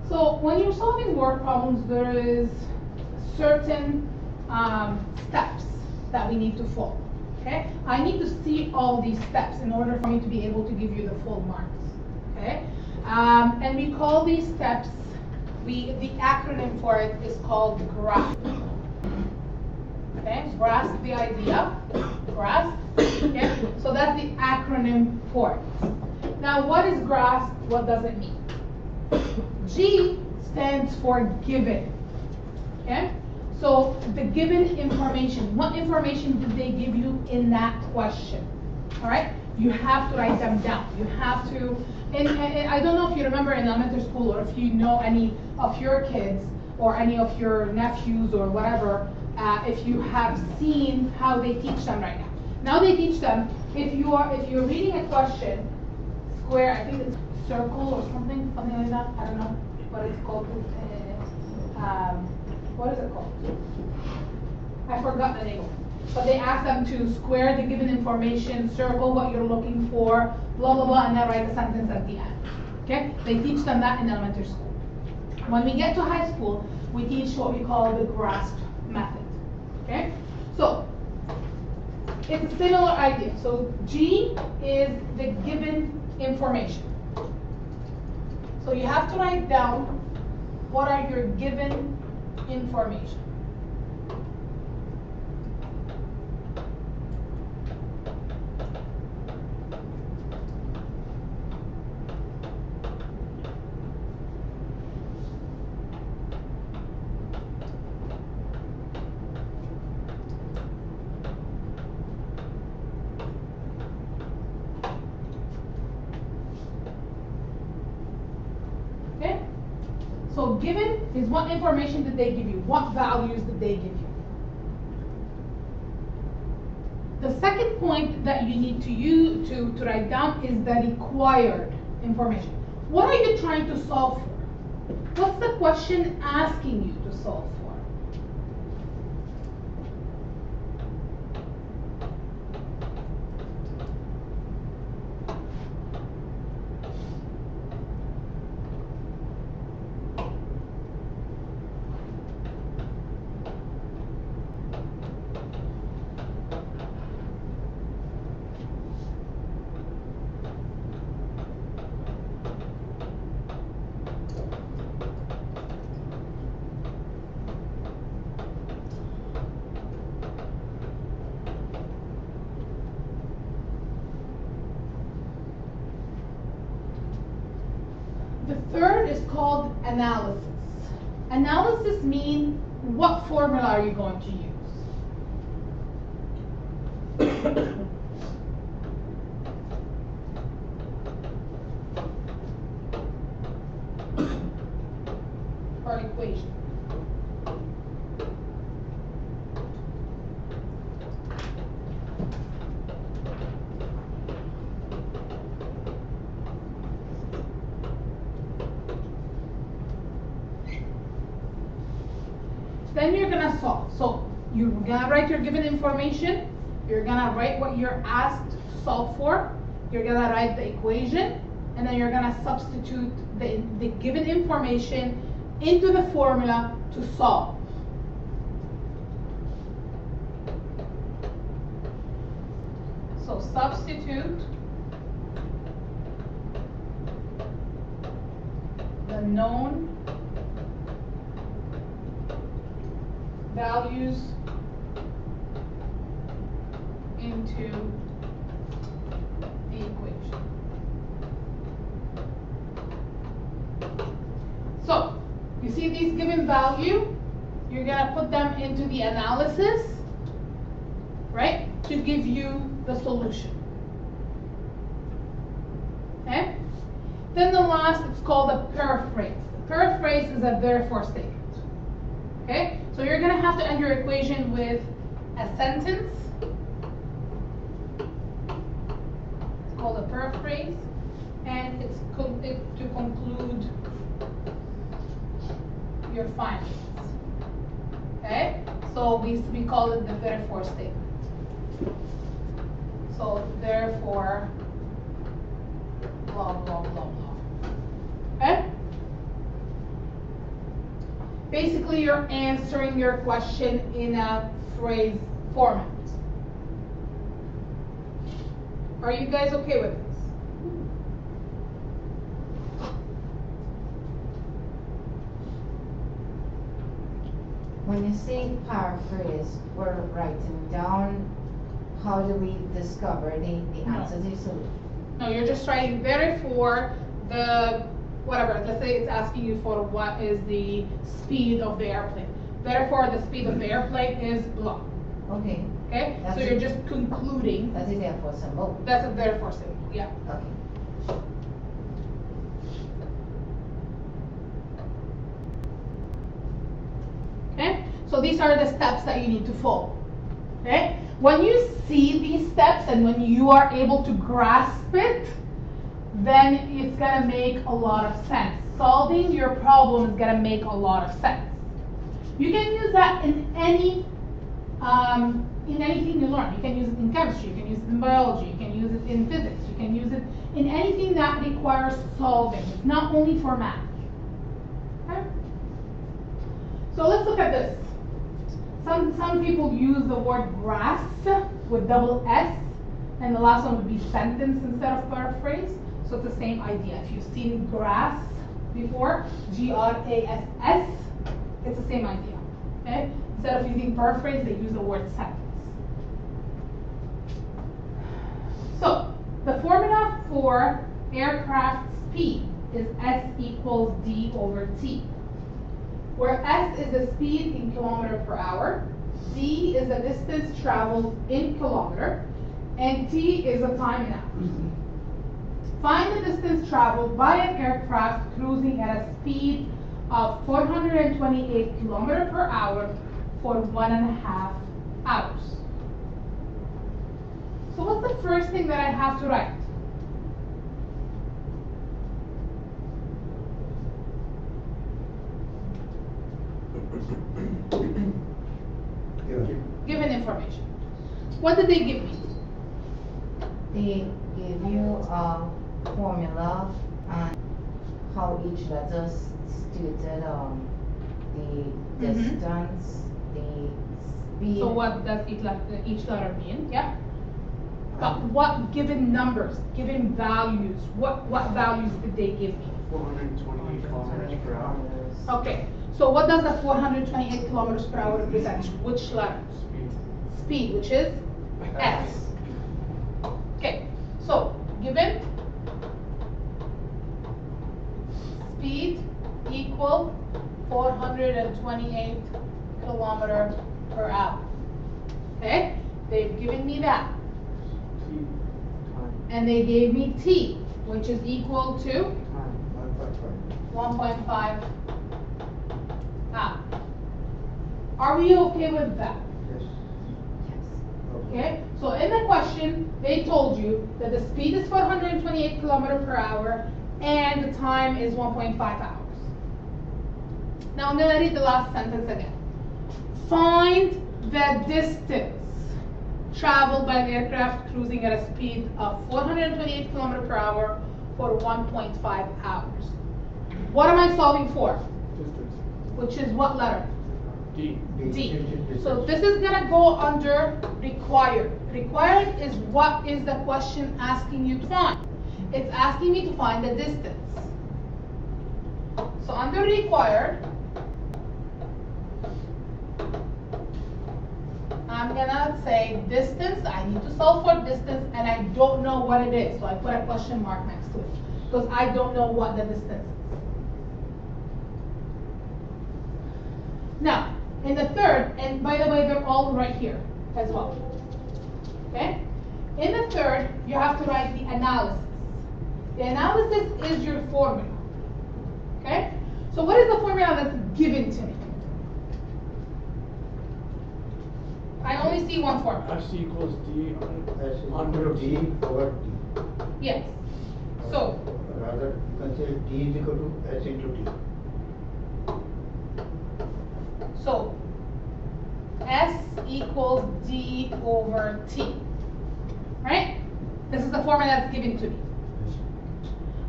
So when you're solving word problems, there is certain steps that we need to follow. Okay, I need to see all these steps in order for me to be able to give you the full marks. Okay, and we call these steps, the acronym for it is called GRASP. Okay, grasp the idea, grasp. Okay, so that's the acronym for it. Now, what is GRASP? What does it mean? G stands for given. Okay, so the given information. What information did they give you in that question? All right, you have to write them down. You have to. And I don't know if you remember in elementary school, or if you know any of your kids or any of your nephews or whatever, if you have seen how they teach them right now. Now they teach them, if you're reading a question, square, I think it's circle or something like that. I don't know what it's called. What is it called? I forgot the name of it. But they ask them to square the given information, circle what you're looking for, blah, blah, blah, and then write a sentence at the end. Okay? They teach them that in elementary school. When we get to high school, we teach what we call the GRASP method. Okay? So, it's a similar idea. So, G is the given information. So, you have to write down what are your given information. So given is what information did they give you? What values did they give you? The second point that you need to use to write down is the required information. What are you trying to solve for? What's the question asking you to solve for? The third is called analysis. Analysis means what formula are you going to use? Or equation. Then you're gonna solve. So you're gonna write your given information. You're gonna write what you're asked to solve for. You're gonna write the equation, and then you're gonna substitute the given information into the formula to solve. So substitute the known values into the equation. So, you see these given value, you're gonna put them into the analysis, right, to give you the solution. Okay? Then the last, it's called a paraphrase. The paraphrase is a therefore statement. Okay? So you're going to have to end your equation with a sentence. It's called a paraphrase. And it's to conclude your findings. Okay? So we call it the therefore statement. So therefore, blah, blah, blah, blah. Okay? basically you're answering your question in a phrase format. Are you guys okay with this? When you say paraphrase, we're writing down, how do we discover the answer to so? No, you're just writing therefore the whatever. Let's say it's asking you for what is the speed of the airplane. Therefore, the speed of the airplane is blah. Okay. Okay? That's So you're just concluding. That's a therefore symbol. That's a therefore symbol. Yeah. Okay. Okay? So these are the steps that you need to follow. Okay? When you see these steps and when you are able to grasp it, then it's going to make a lot of sense. Solving your problem is going to make a lot of sense. You can use that in anything you learn. You can use it in chemistry, you can use it in biology, you can use it in physics, you can use it in anything that requires solving. It's not only for math. Okay? So let's look at this. Some people use the word grasp with double S, and the last one would be sentence instead of paraphrase. So it's the same idea. If you've seen grasp before, G-R-A-S-S, it's the same idea. Okay? Instead of using paraphrase, they use the word sentence. So the formula for aircraft speed is S equals D over T, where S is the speed in kilometer per hour, D is the distance traveled in kilometer, and T is the time in hours. Find the distance traveled by an aircraft cruising at a speed of 428 kilometers per hour for 1.5 hours. So what's the first thing that I have to write? Given information. What did they give me? They give you a formula and how each letter stated the distance, the speed. So what does each letter mean? Yeah. But what given numbers, given values, what values did they give me? 428 kilometers per hour. Okay. So what does the 428 kilometers per hour represent? Which letter? Speed. Speed, which is S. Okay. So given speed equal 428 kilometers per hour. Okay? They've given me that. T. Time. And they gave me T, which is equal to Time. 1.5 hours. Are we okay with that? Okay, so in the question, they told you that the speed is 428 kilometers per hour and the time is 1.5 hours. Now I'm going to read the last sentence again. Find the distance traveled by an aircraft cruising at a speed of 428 kilometers per hour for 1.5 hours. What am I solving for? Distance. Which is what letter? D. D. So this is going to go under required. Required is what is the question asking you to find. It's asking me to find the distance. So under required, I'm going to say distance. I need to solve for distance and I don't know what it is. So I put a question mark next to it because I don't know what the distance is. Now, in the third, and by the way, they're all right here as well. Okay? In the third, you have to write the analysis. The analysis is your formula. Okay? So what is the formula that's given to me? I only see one formula. S equals D S is under equal to D over T. Yes. So, Rather, you can say D is equal to S into T. So, S equals D over T. Right? This is the formula that's given to me.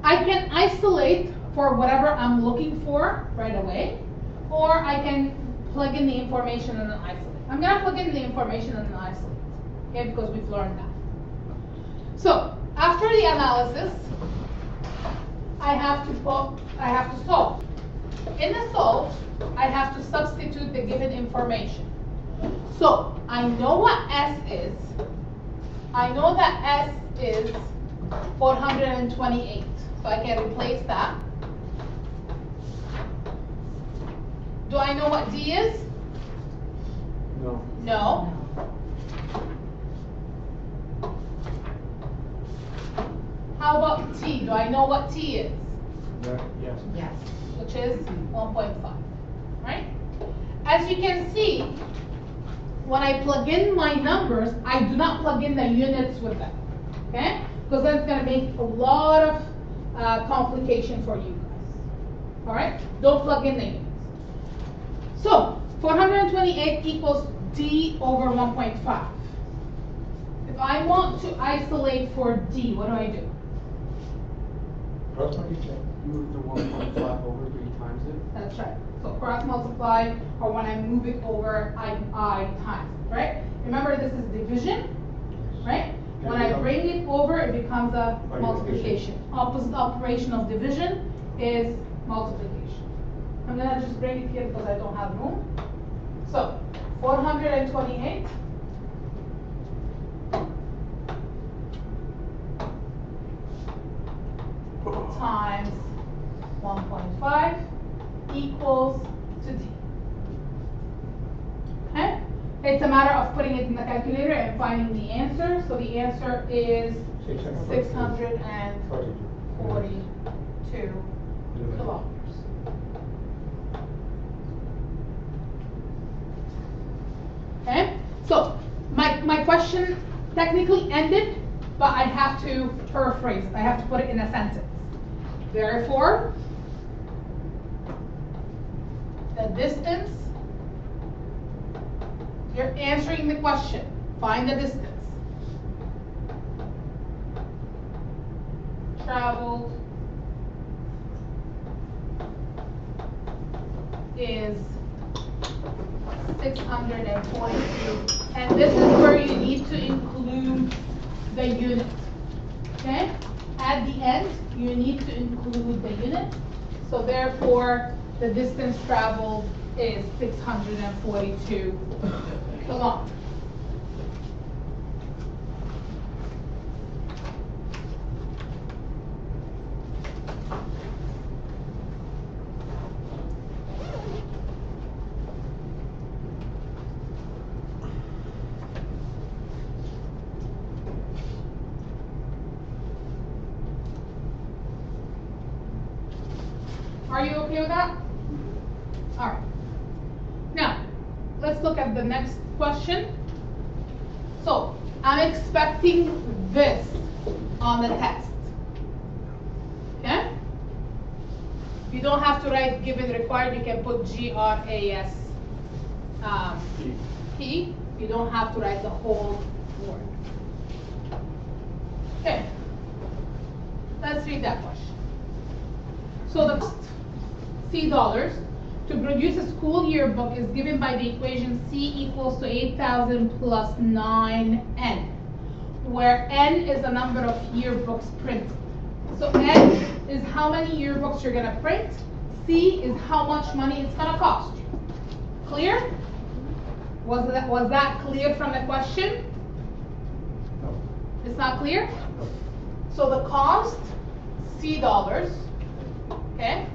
I can isolate for whatever I'm looking for right away, or I can plug in the information and then isolate. I'm gonna plug in the information and then isolate, okay, because we've learned that. So, after the analysis, I have to solve. In the solve, I have to substitute the given information. So, I know what S is. I know that S is 428. So I can replace that. Do I know what D is? No. No. How about T? Do I know what T is? Yes. Yes. Which is 1.5, right? As you can see, when I plug in my numbers, I do not plug in the units with them, okay? Because that's gonna make a lot of complication for you guys, all right? Don't plug in the units. So, 428 equals D over 1.5. If I want to isolate for D, what do? Cross multiply. Move the 1.5 over 3 times it. That's right. So cross multiply, or when I move it over, I times it, right? Remember, this is division, right? When I bring it over, it becomes a multiplication. Opposite operation of division is multiplication. I'm gonna just bring it here because I don't have room. So 428 times 1.5 equals to D. Okay? It's a matter of putting it in the calculator and finding the answer. So the answer is 642 kilometers. Okay? So my question technically ended, but I have to paraphrase it. I have to put it in a sentence. Therefore, the distance, you're answering the question. Find the distance. Traveled is 642. And this is where you need to include the unit. Okay? At the end, you need to include the unit. So therefore, the distance traveled is 642 kilometers. Are you okay with that? All right. Now, let's look at the next question. So, I'm expecting this on the test. Okay? You don't have to write given required. You can put GRAS P. You don't have to write the whole word. Okay. Let's read that question. So the cost, C dollars, to produce a school yearbook is given by the equation C equals to 8,000 plus 9N, where N is the number of yearbooks printed. So N is how many yearbooks you're gonna print. C is how much money it's gonna cost you. Clear? Was that clear from the question? No. It's not clear? So the cost, C dollars, okay,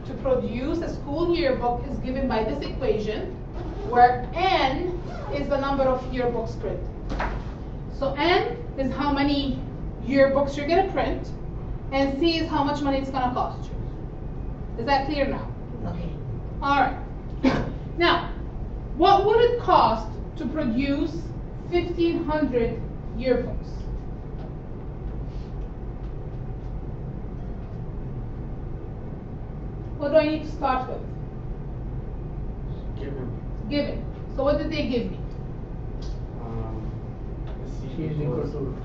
to produce a school yearbook is given by this equation, where N is the number of yearbooks printed. So N is how many yearbooks you're gonna print, and C is how much money it's gonna cost you. Is that clear now? Okay. All right. Now, what would it cost to produce 1,500 yearbooks? What do I need to start with? Given. Given. So what did they give me? C C is equal to.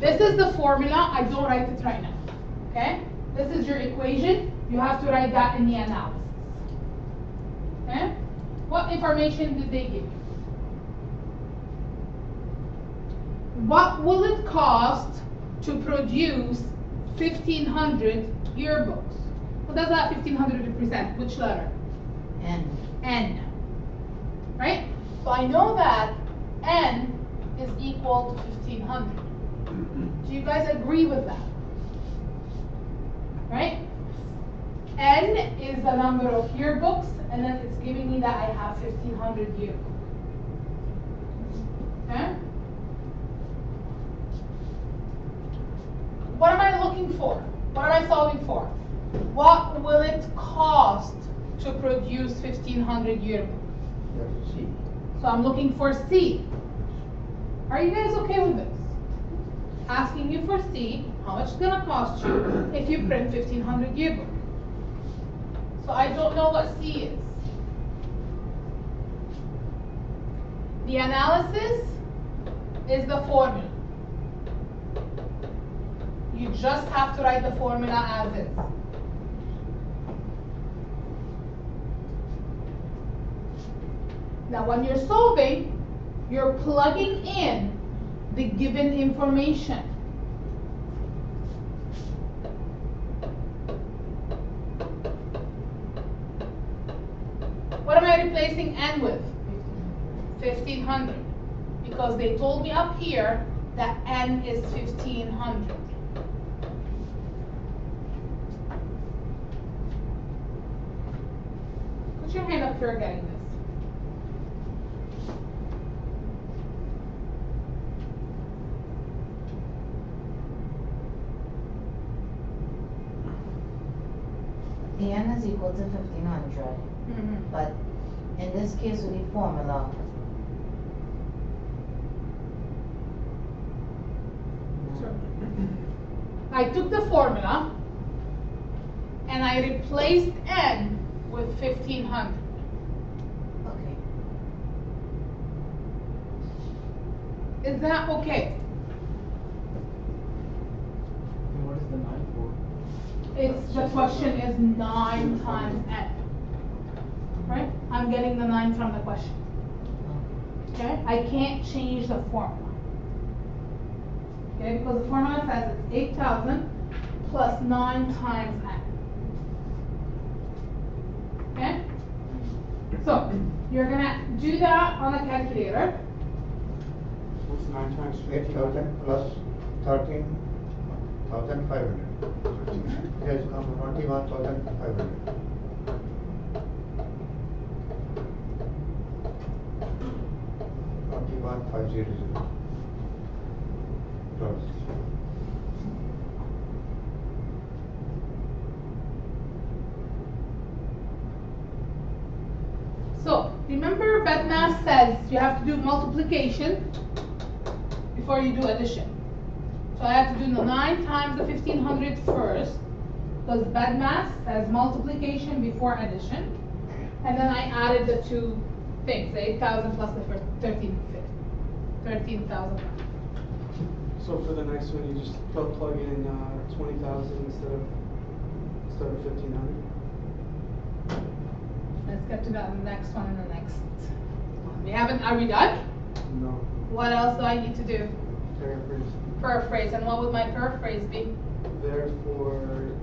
This is the formula. I don't write it right now. Okay? This is your equation. You have to write that in the analysis. Okay? What information did they give you? What will it cost to produce 1,500 yearbooks? What does that 1,500 represent? Which letter? N. N. Right? So I know that N is equal to 1,500. Do you guys agree with that? Right? N is the number of yearbooks, and then it's giving me that I have 1,500 yearbooks. Okay? What am I looking for? What am I solving for? What will it cost to produce 1,500 yearbooks? That's C. So I'm looking for C. Are you guys okay with this? Asking you for C, how much it's gonna cost you if you print 1,500 yearbooks? So I don't know what C is. The analysis is the formula. You just have to write the formula as is. Now when you're solving, you're plugging in the given information. What am I replacing N with? 1,500. Because they told me up here that N is 1,500. Put your hand up if you're getting this. The N is equal to 1,500, but in this case with the formula, I took the formula and I replaced N with 1,500. okay. Is that okay? And what is the 9 for? It's the question is 9 times N. Right? I'm getting the 9 from the question. Okay? I can't change the formula. Okay? Because the formula says it's 8,000 plus 9 times N. Okay? So, you're gonna do that on a calculator. What's 9 times 8,000 plus 13,500. Yes, come 21,500. $21,500. So, remember BEDMAS says you have to do multiplication before you do addition. So I have to do the 9 times the 1,500 first, because BEDMAS says multiplication before addition. And then I added the two things, the 8,000 plus the 13,000. So for the next one, you just plug in 20,000 instead of 1,500. Let's get to that in the next one and the next one. Are we done? No. What else do I need to do? Paraphrase. Paraphrase, and what would my paraphrase be? Therefore,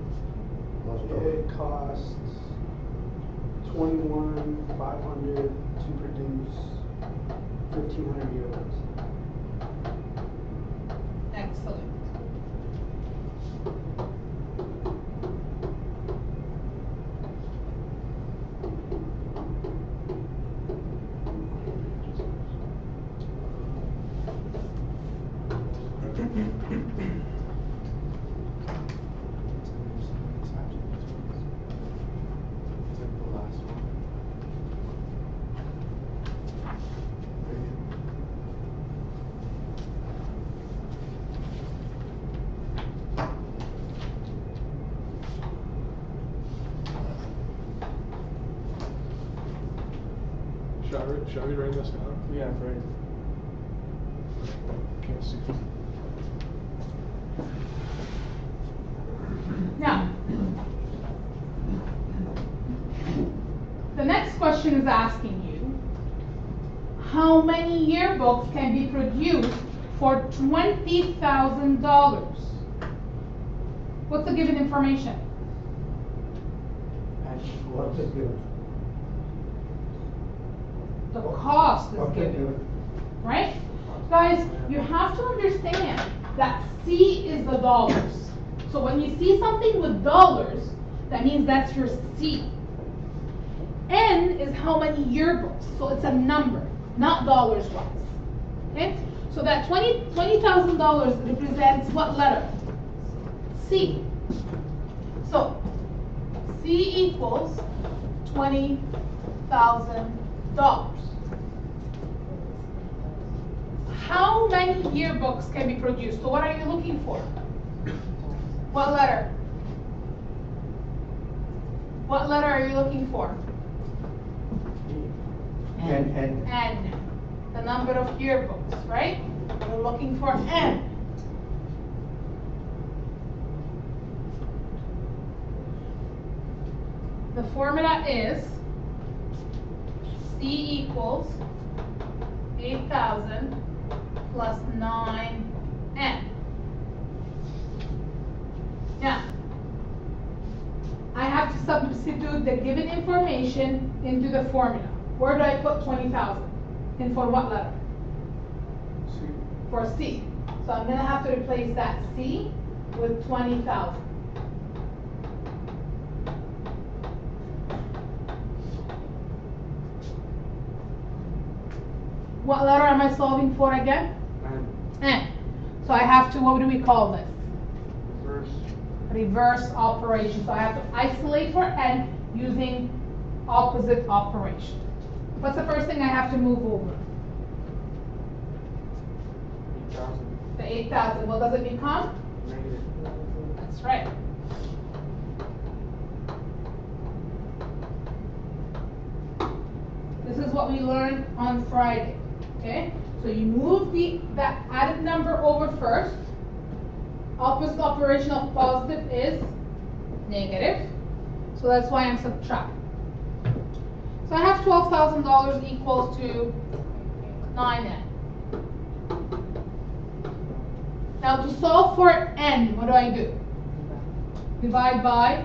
Most of it costs 21,500 to produce 1,500 yearbooks. Excellent. Shall we write this down? Yeah, right. Can't see. Now, the next question is asking you, how many yearbooks can be produced for $20,000? What's the given information? What's it given? The cost is What's it given, given? right? Guys, you have to understand that C is the dollars. So when you see something with dollars, that means that's your C. N is how many yearbooks, so it's a number, not dollars wise. Okay? So that $20,000 represents what letter? C. So C equals $20,000. How many yearbooks can be produced? So what are you looking for? What letter? What letter are you looking for? And, N. The number of yearbooks, right? We're looking for N. The formula is C equals 8,000 plus 9N. Now, I have to substitute the given information into the formula. Where do I put 20,000? And for what letter? C. For C. So I'm going to have to replace that C with 20,000. What letter am I solving for again? And N. So I have to, what do we call this? reverse. Reverse operation. So I have to isolate for N using opposite operation. What's the first thing I have to move over? 8,000. The 8,000. What does it become? Negative. That's right. This is what we learned on Friday. Okay? So you move that added number over first. Opposite operation of positive is negative. So that's why I'm subtracting. So I have $12,000 equals to 9N. Now to solve for N, what do I do? Divide by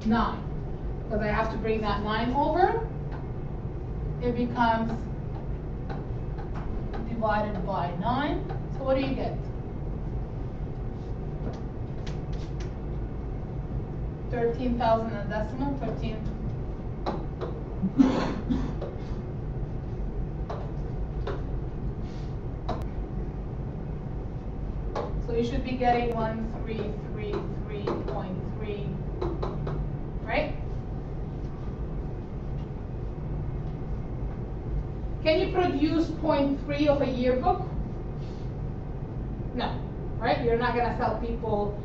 9. Because I have to bring that 9 over. It becomes divided by 9. So what do you get? 13,000 a decimal, 13. So you should be getting 1333.3, right? Can you produce 0.3 of a yearbook? No, right? You're not gonna sell people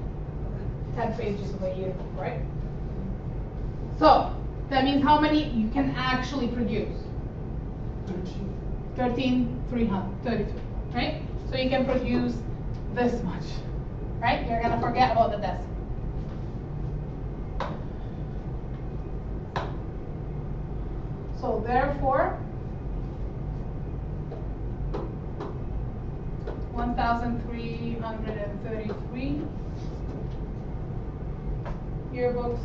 10 pages of a yearbook, right? So that means how many you can actually produce? 13,333, right? So you can produce this much, right? You're gonna forget about the decimal. So therefore, 1,333 yearbooks